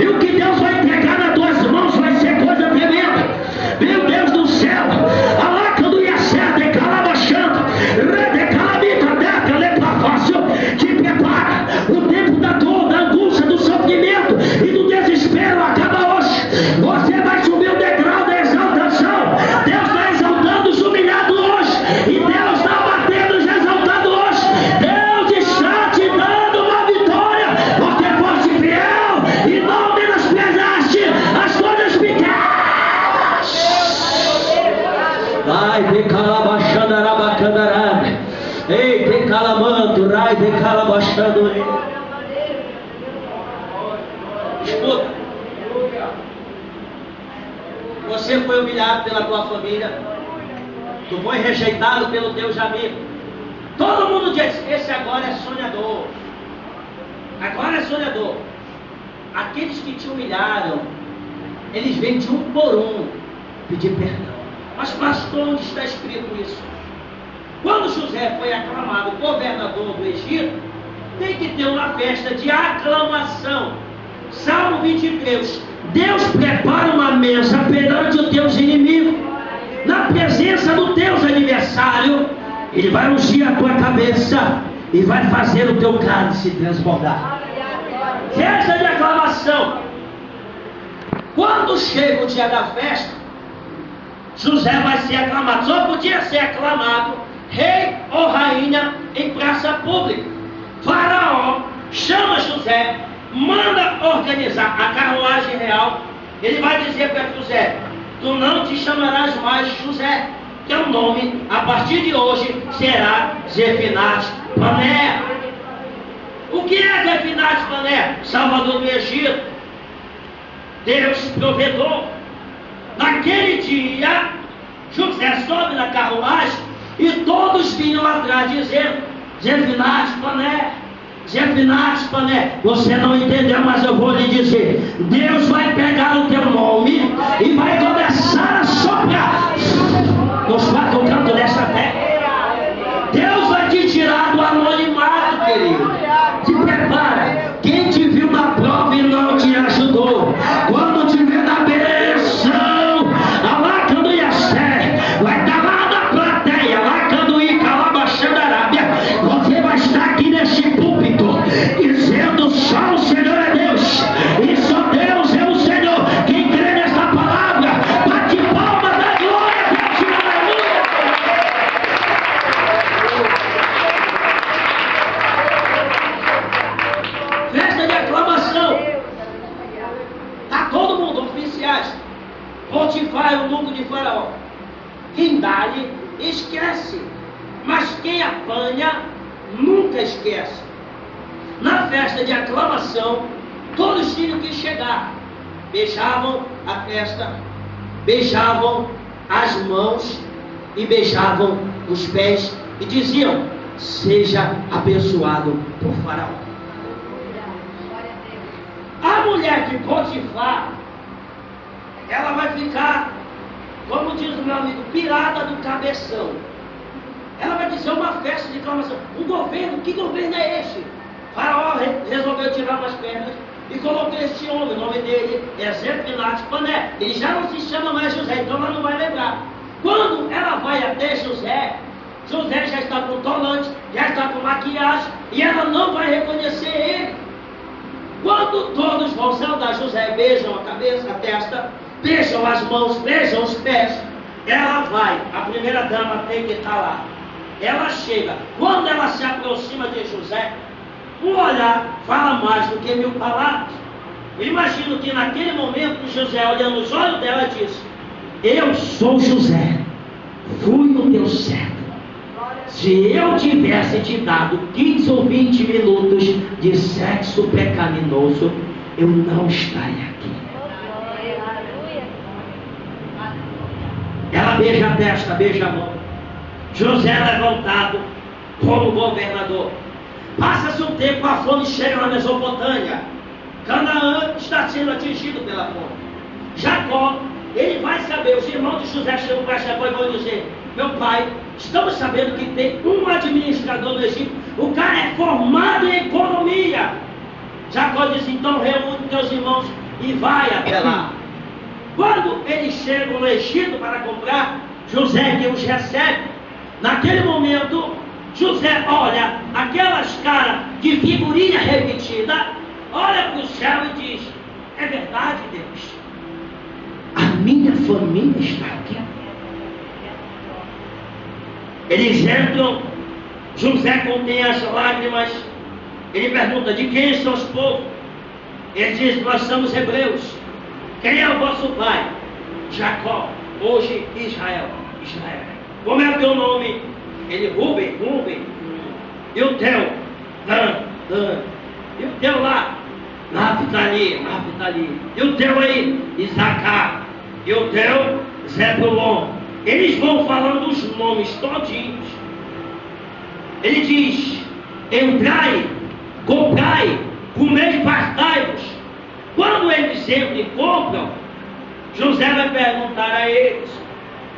E o que Deus vai entregar nas tuas mãos vai ser coisa tremenda. Meu Deus do céu. Te prepara. O tempo da dor, da angústia, do sofrimento e do desespero acaba hoje. Você vai subir o degrau da exaltação. Deus está exaltando os humilhados hoje. E Deus está batendo os exaltados hoje. Deus está te dando uma vitória. Porque foste fiel e não menosprezaste as coisas pequenas. Vai, de calabaxandarabacandarabe. Ei, tem calamanto, rai, tem calabachando. Escuta, você foi humilhado pela tua família, tu foi rejeitado pelos teus amigos. Todo mundo diz: esse agora é sonhador. Agora é sonhador. Aqueles que te humilharam, eles vêm de um por um pedir perdão. Mas pastor, onde está escrito isso? Quando José foi aclamado governador do Egito, tem que ter uma festa de aclamação. Salmo 23. Deus prepara uma mesa perante os teus inimigos. Na presença dos teus adversários, Ele vai ungir a tua cabeça e vai fazer o teu cálice transbordar. Festa de aclamação. Quando chega o dia da festa, José vai ser aclamado. Só podia ser aclamado rei ou rainha em praça pública. Faraó chama José, manda organizar a carruagem real. Ele vai dizer para José: tu não te chamarás mais José, teu nome a partir de hoje será Zefinat-Paneá. O que é Zefinat-Paneá? Salvador do Egito, Deus provedor. Naquele dia José sobe na carruagem e todos vinham atrás dizendo: Zefinat-Paneá, Zefinat-Paneá. Você não entendeu, mas eu vou lhe dizer: Deus vai pegar o teu nome e vai começar a soprar nos quatro cantos dessa terra. Deus vai te tirar do anonimato, querido. Te prepara. Quem te viu na prova e não te ajudou, quando te vê na bênção, vai estar lá na plateia, você vai estar aqui nesse púlpito dizendo: só o Senhor é Deus, e só Deus é o Senhor. Quem Potifar, eunuco de Faraó. Quem dá-lhe, esquece. Mas quem apanha, nunca esquece. Na festa de aclamação, todos tinham que chegar. Beijavam a testa, beijavam as mãos e beijavam os pés e diziam: seja abençoado por Faraó. A mulher de Potifar, ela vai ficar, como diz o meu amigo, pirada do cabeção. Ela vai dizer uma festa de aclamação. Um governo, que governo é este? Faraó resolveu tirar umas pernas e colocou este homem, o nome dele é Zé-Pilates Pané. Ele já não se chama mais José, então ela não vai lembrar. Quando ela vai até José, José já está com tolante, já está com maquiagem, e ela não vai reconhecer ele. Quando todos vão saudar José, beijam a cabeça, a testa, beijam as mãos, beijam os pés, ela vai, a primeira dama tem que estar lá. Ela chega, quando ela se aproxima de José, um olhar fala mais do que 1000 palavras. Eu imagino que naquele momento José, olhando nos olhos dela, disse: eu sou José, fui no teu servo. Se eu tivesse te dado 15 ou 20 minutos de sexo pecaminoso, eu não estaria aqui. Ela beija a testa, beija a mão. José levantado como governador. Passa-se um tempo, a fome chega na Mesopotâmia. Canaã está sendo atingido pela fome. Jacó, ele vai saber, os irmãos de José chegam para Jacó e vão dizer: meu pai, estamos sabendo que tem um administrador no Egito, o cara é formado em economia. Jacó diz: então reúne teus irmãos e vai até lá. Quando eles chegam no Egito para comprar, José que os recebe. Naquele momento, José olha aquelas caras de figurinha repetida, olha para o céu e diz: é verdade, Deus, a minha família está aqui. Eles entram, José contém as lágrimas, ele pergunta: de quem são os povos? Ele diz: nós somos hebreus. Quem é o vosso pai? Jacó. Hoje Israel. Como é o teu nome? Ele: Rubem. E o teu? Dan. E o teu lá? Naphtali. E o teu aí? Isacar. E o teu? Zebulon. Eles vão falando os nomes todinhos. Ele diz: entrai, comprai, comei e fartai-vos. Quando eles entram e compram, José vai perguntar a eles: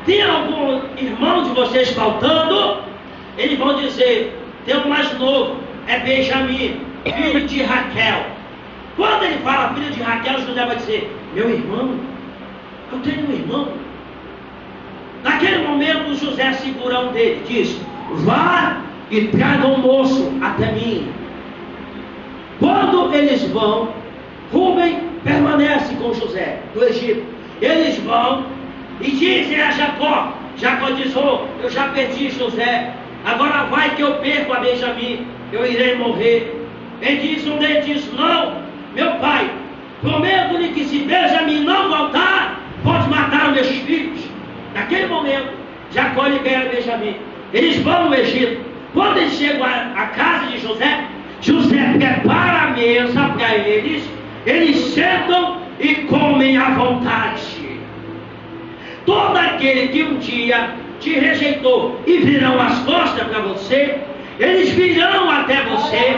tem algum irmão de vocês faltando? Eles vão dizer: tem um mais novo, é Benjamim, filho de Raquel. Quando ele fala filho de Raquel, José vai dizer: meu irmão? Eu tenho um irmão. Naquele momento, José segura um dele, diz: vá e traga um moço até mim. Quando eles vão, Rubem permanece com José do Egito. Eles vão e dizem a Jacó. Jacó diz: oh, eu já perdi José, agora vai que eu perco a Benjamim, eu irei morrer. Um deles diz: não, meu pai, prometo-lhe que se Benjamim não voltar, pode matar os meus filhos. Naquele momento, Jacó libera Benjamim. Eles vão no Egito. Quando eles chegam à casa de José, José prepara a mesa para eles. Eles sentam e comem à vontade. Todo aquele que um dia te rejeitou e virão as costas para você, eles virão até você.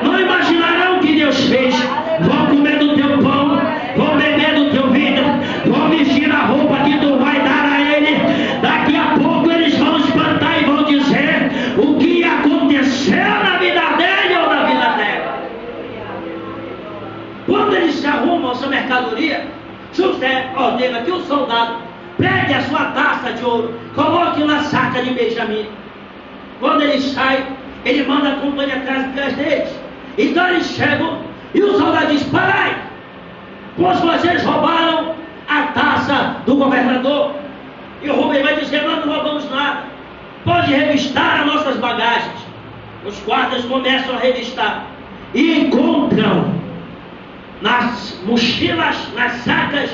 Não imaginarão o que Deus fez. Vão comer do teu pão, vão beber do teu vinho, vão vestir a roupa que tu vai dar a ele. Daqui a pouco eles vão espantar e vão dizer o que aconteceu na vida dele ou na vida dela. Quando eles se arrumam a sua mercadoria, José ordena que o soldado pegue a sua taça de ouro, coloque na saca de Benjamim. Quando ele sai, ele manda a companhia atrás deles. Então eles chegam e o soldado diz: parai, pois vocês roubaram a taça do governador. E o Rubem vai dizer: nós não roubamos nada, pode revistar as nossas bagagens. Os guardas começam a revistar e encontram nas mochilas, nas sacas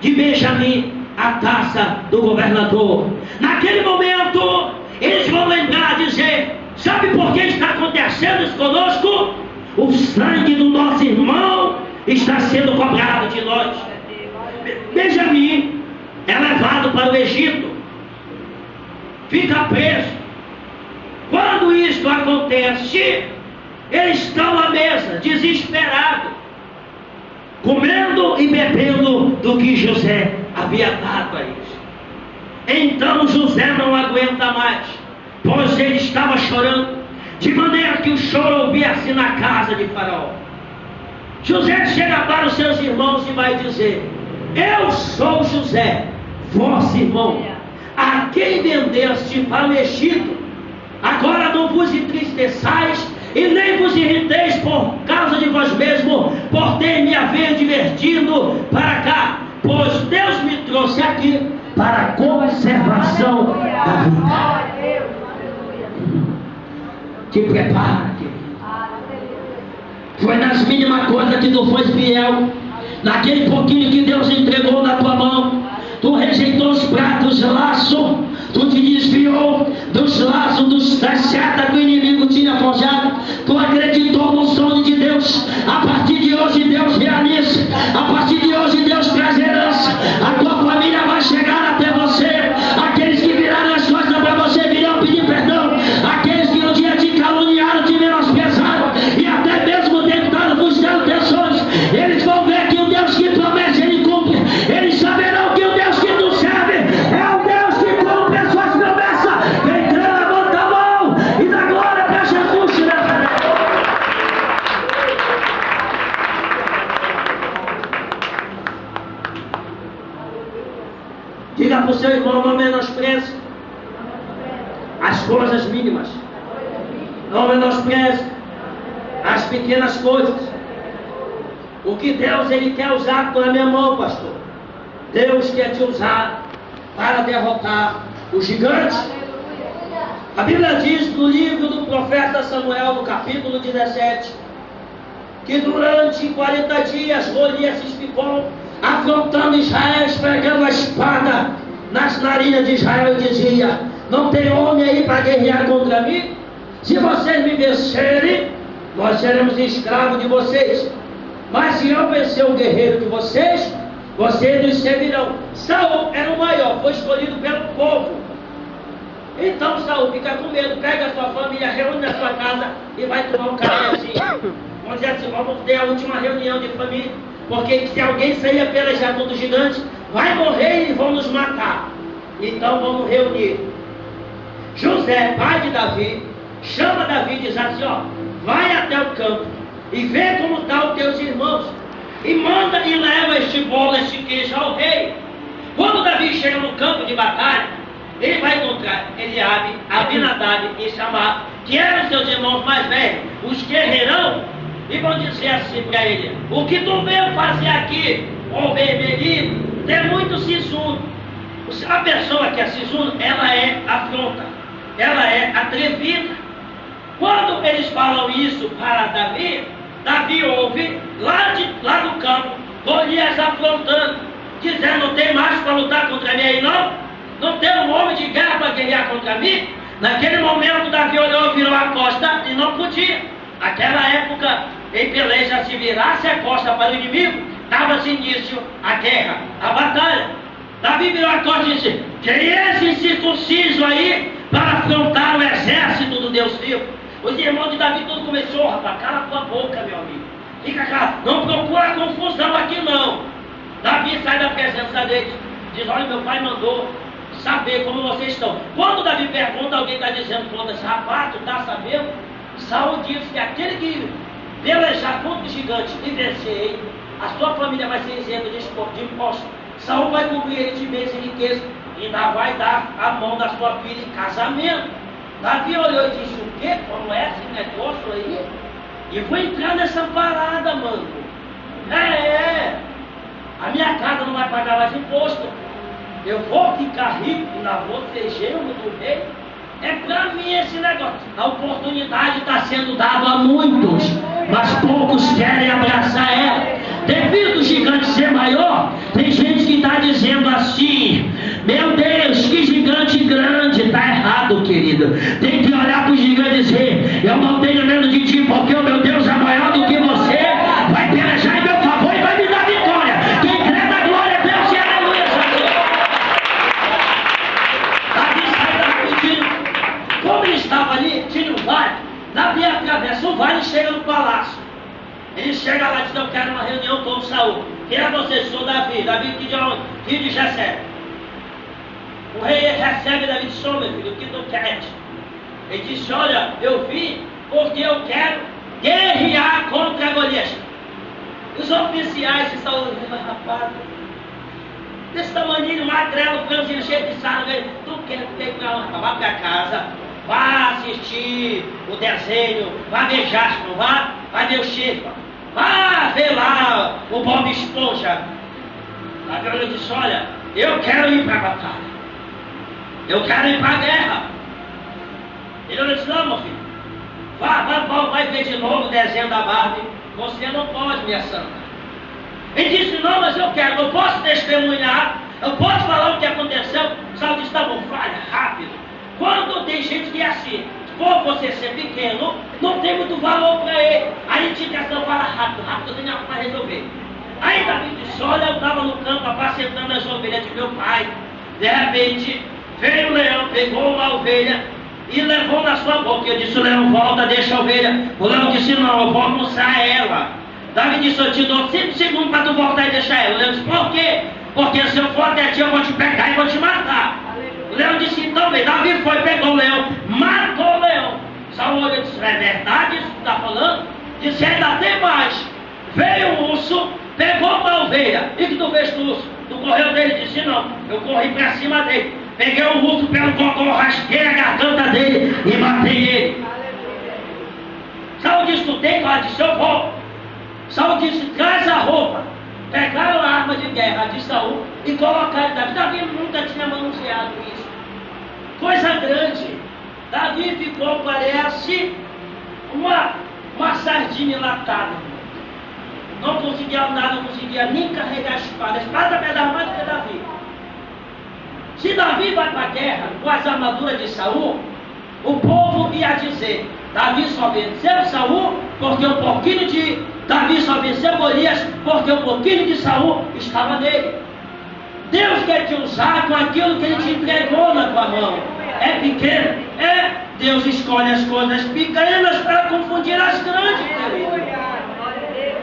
de Benjamim, a taça do governador. Naquele momento, eles vão lembrar, dizer: sabe por que está acontecendo isso conosco? O sangue do nosso irmão está sendo cobrado de nós. Benjamim é levado para o Egito, fica preso. Quando isto acontece, eles estão à mesa, desesperados, comendo e bebendo do que José havia dado a eles. Então José não aguenta mais, pois ele estava chorando, de maneira que o choro ouvia-se na casa de Faraó. José chega para os seus irmãos e vai dizer: eu sou José, vosso irmão, a quem vendeste para o Egito. Agora não vos entristeçais e nem vos irriteis por causa de vós mesmo, por ter me haver divertido para cá, pois Deus me trouxe aqui para a conservação da vida. Te prepara, querido. Foi nas mínimas coisas que tu foste fiel, naquele pouquinho que Deus entregou na tua mão. Tu rejeitou os pratos, laço, tu te desviou dos laços, das setas que o inimigo tinha forjado. Tu acreditou no sonho de Deus. A partir de hoje Deus realiza. A partir de hoje Deus traz herança. A tua família vai chegar até você. Aqueles que viraram as costas para você virão pedir perdão. Aqueles que um dia te caluniaram, te menosprezaram e até mesmo tentaram buscar os teus sonhos, eles vão ver que o Deus que promete, Ele cumpre. Eles saberão que o Deus que tu serve é o Deus que cumpre as suas promessas. Quem crê, levanta a mão e dá glória para Jesus. Diga para o seu irmão: não menospreze as coisas mínimas, não menospreze as pequenas coisas. O que Deus Ele quer usar na minha mão, pastor? Deus quer te usar para derrotar o gigante. A Bíblia diz no livro do profeta Samuel, no capítulo 17, que durante 40 dias Golias ficou afrontando Israel, esfregando a espada nas narinas de Israel e dizia: não tem homem aí para guerrear contra mim? Se vocês me vencerem, nós seremos escravos de vocês. Mas se eu vencer o guerreiro de vocês, vocês nos servirão. Saul era o maior, foi escolhido pelo povo. Então Saul fica com medo, pega a sua família, reúne na sua casa e vai tomar um cafezinho. Vamos dizer assim: vamos ter a última reunião de família, porque se alguém sair pelejar contra o gigante, vai morrer e vão nos matar. Então vamos reunir. José, pai de Davi, chama Davi e diz assim: ó, vai até o campo e vê como estão os teus irmãos, e manda e leva este bolo, este queijo ao rei. Quando Davi chega no campo de batalha, ele vai encontrar Eliabe, Abinadab e Samar, que eram seus irmãos mais velhos, os guerreirão, e vão dizer assim para ele: o que tu veio fazer aqui, ó vermelhinho? Tem muito sisudo. A pessoa que é sisudo, ela é afronta, ela é atrevida. Quando eles falam isso para Davi, Davi ouve lá no campo Golias afrontando, dizendo: não tem mais para lutar contra mim aí não? Não tem um homem de guerra para guerrear contra mim? Naquele momento Davi olhou, virou a costa e não podia. Naquela época, em peleja, se virasse a costa para o inimigo, dava-se início à guerra, à batalha. Davi virou a costa e disse: quem é esse incircunciso aí para afrontar o exército do Deus vivo? Os irmãos de Davi tudo começou: rapaz, cala a tua boca, meu amigo, fica calado, não procura confusão aqui não. Davi sai da presença deles, diz: olha, meu pai mandou saber como vocês estão. Quando Davi pergunta, alguém está dizendo: rapaz, tu está sabendo? Saul disse que aquele que pelejar contra o gigante e vencer ele, a sua família vai ser isenta de imposto. Saul vai cobrir ele de bens e riqueza, e ainda vai dar a mão da sua filha em casamento. Davi olhou e disse: o quê? Como é esse negócio aí? E vou entrar nessa parada, mano. A minha casa não vai pagar mais imposto. Eu vou ficar rico, ainda vou ser genro do rei. É para mim esse negócio. A oportunidade está sendo dada a muitos, mas poucos querem abraçar ela. Devido o gigante ser maior, tem gente que está dizendo assim: filho. Tem que olhar para o gigante e dizer: eu não tenho medo de ti, porque o meu Deus é maior do que você. Vai pelejar em meu favor e vai me dar vitória. Quem crê na glória a Deus e aleluia. Davi sai rapidinho. Como ele estava ali, tinha um vale. Davi atravessa o vale e chega no palácio. Ele chega lá e diz: eu quero uma reunião com o Saul. Quem é você? Sou Davi. Davi que de onde? Filho de Jessé. O rei recebe Davi e diz: meu filho, o que tu queres? Ele disse: olha, eu vim porque eu quero guerrear contra Golias. Os oficiais de Saul dizem: rapaz, desse tamanho, magrelo, franzinho, cheio de sarna, tu quer pra onde? Vá pra casa, vá assistir o desenho, vá ver Jasper, vá ver o Chico, vá ver lá o Bob Esponja. Davi disse: olha, eu quero ir pra batalha. Eu quero ir para a guerra. Ele disse: não, meu filho, vai ver de novo o desenho da Barbie. Você não pode, minha santa. Ele disse: não, mas eu quero, eu posso testemunhar, eu posso falar o que aconteceu. Saul disse: tá bom, fale rápido. Quando tem gente que é assim, por você ser pequeno, não tem muito valor para ele. Aí te questão fala rápido, tem algo para resolver. Aí Davi disse: olha, eu estava no campo apacentando as ovelhas de meu pai. De repente, veio o leão, pegou uma ovelha e levou na sua boca. Eu disse: o leão, volta, deixa a ovelha. O leão disse: não, eu vou almoçar ela. Davi disse: eu te dou 5 segundos para tu voltar e deixar ela. O leão disse: por quê? Porque se eu for até ti, eu vou te pegar e vou te matar. O leão disse: então vem. Davi foi, pegou o leão, matou o leão. Saul olhou e disse: é verdade isso que está falando? Disse: ainda tem mais. Veio um urso, pegou uma ovelha. E que tu fez com o urso? Tu correu dele? Disse: não, eu corri para cima dele. Peguei o urso pelo cocô, rasguei a garganta dele e matei ele. Saul disse: tu tem? Ela disse: eu vou. Saul disse: traz a roupa. Pegaram a arma de guerra de Saul e colocaram em Davi. Davi nunca tinha manuseado isso. Coisa grande. Davi ficou, parece, uma sardinha enlatada. Não conseguia andar, não conseguia nem carregar a espada. A espada pesava mais do que Davi. Se Davi vai para a guerra com as armaduras de Saul, o povo ia dizer: Davi só venceu Saul porque um pouquinho de Davi só venceu Golias porque um pouquinho de Saul estava nele. Deus quer te usar com aquilo que Ele te entregou na tua mão. É pequeno? É. Deus escolhe as coisas pequenas para confundir as grandes, querido.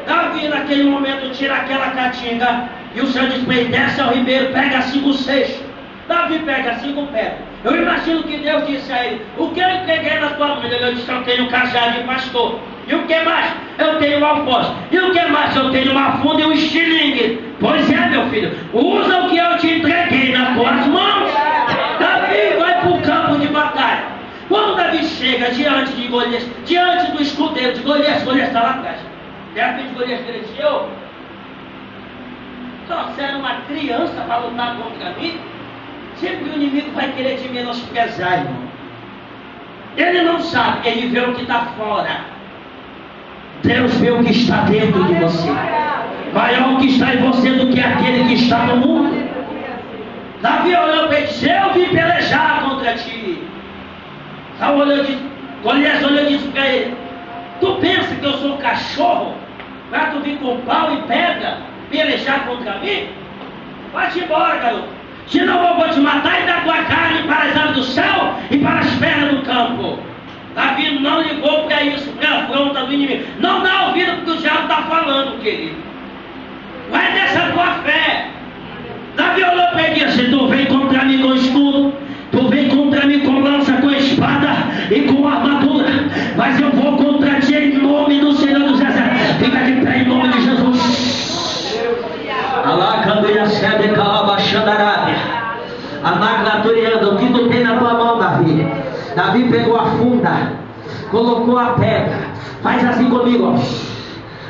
Davi naquele momento tira aquela catinga e o Senhor diz para ele: desce ao ribeiro, pega 5 seixos. Davi pega 5 pedras. Eu imagino que Deus disse a ele: o que eu entreguei na tua mão? Ele disse: eu tenho um cajado de pastor. E o que mais? Eu tenho um alposte. E o que mais? Eu tenho uma funda e um estilingue. Pois é, meu filho, usa o que eu te entreguei nas tuas mãos. Davi vai para o campo de batalha. Quando Davi chega diante de Golias, diante do escudeiro de Golias, Golias está lá atrás. De repente Golias disse: eu trouxeram uma criança para lutar contra mim. Sempre o inimigo vai querer te menosprezar, irmão. Ele não sabe, ele vê o que está fora. Deus vê o que está dentro de você. Maior o que está em você do que aquele que está no mundo. Davi olhou para ele e disse: eu vim pelejar contra ti. Saul olhou e disse: Golias olhou e disse para ele: tu pensa que eu sou um cachorro para tu vir com pau e pedra pelejar contra mim? Vai-te embora, garoto. Senão eu vou te matar e dar tua carne para as aves do céu e para as pernas do campo. Davi não ligou para isso, para a afronta do inimigo. Não dá ouvido porque o diabo está falando, querido. Vai dessa tua fé. Davi olhou para ele e disse: tu vem contra mim com escudo, tu vem contra mim com lança, com espada e com armadura, mas eu vou contra ti em nome do Senhor dos Exércitos. Fica de pé em nome de Jesus. Anagloriando, o que tu tem na tua mão, Davi? Davi pegou a funda, colocou a pedra. Faz assim comigo, ó.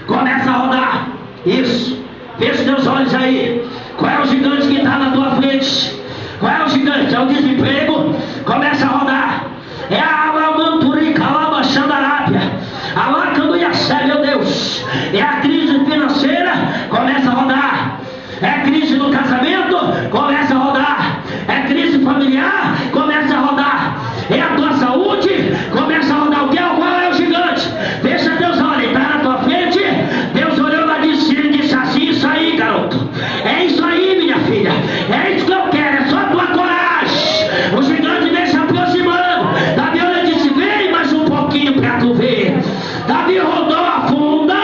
Começa a rodar. Isso. Fecha teus olhos aí. Qual é o gigante que está na tua frente? Qual é o gigante? É o desemprego. Começa a rodar. É a Alamanturica, Alabaxandarábia. Alacanduiaçé, meu Deus. É a crise financeira. Começa a rodar. É crise no casamento, começa a rodar. É crise familiar, começa a rodar. É a tua É isso que eu quero, é só a tua coragem. O gigante vem se aproximando. Davi olha e disse: vem mais um pouquinho para tu ver. Davi rodou a funda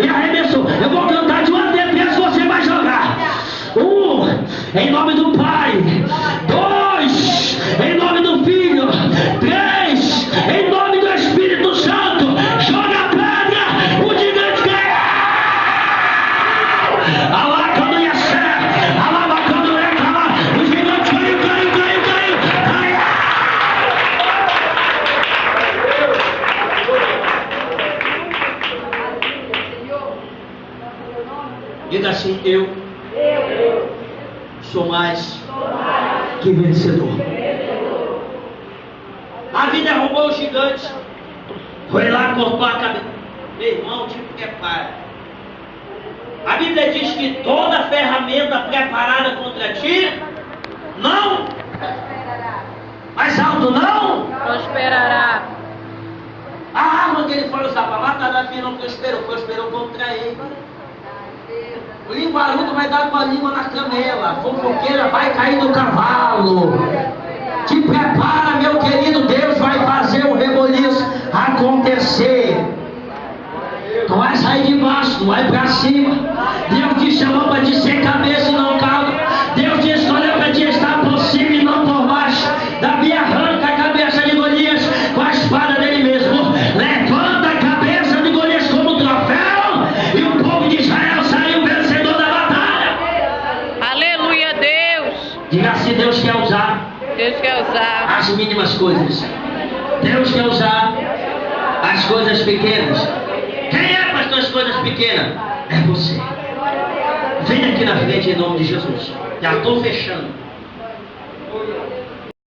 e arremessou. Eu vou cantar de uma vez, você vai jogar. 1, em nome do Pai. 2, em nome do Filho. 3, em nome do Espírito Santo. Joga a pedra, o gigante caiu. Alacando e a serra, alabacando e cala. O gigante caiu. Diga assim: eu sou mais que vencedor. Davi derrubou o gigante, foi lá, cortou a cabeça. Meu irmão, te prepara. A Bíblia diz que toda ferramenta preparada contra ti não mais alto não prosperará. A arma que ele foi usar para matar Davi não prosperou contra ele. O linguarudo vai dar com a língua na canela, a fofoqueira vai cair do cavalo. Te prepara, meu querido, Deus vai fazer o reboliço acontecer. Tu vai sair de baixo, tu vai para cima. Deus te chamou para te ser cabeça e não cauda. Deus te escolheu para te estar por cima e não por baixo. Davi arranca a cabeça de Golias com a espada dele mesmo. Levanta a cabeça de Golias como troféu, e o povo de Israel saiu vencedor da batalha. Aleluia, Deus. Diga assim: Deus quer usar as mínimas coisas. Deus quer usar as coisas pequenas. Quem é, pastor, as coisas pequenas? É você. Vem aqui na frente em nome de Jesus. Já estou fechando.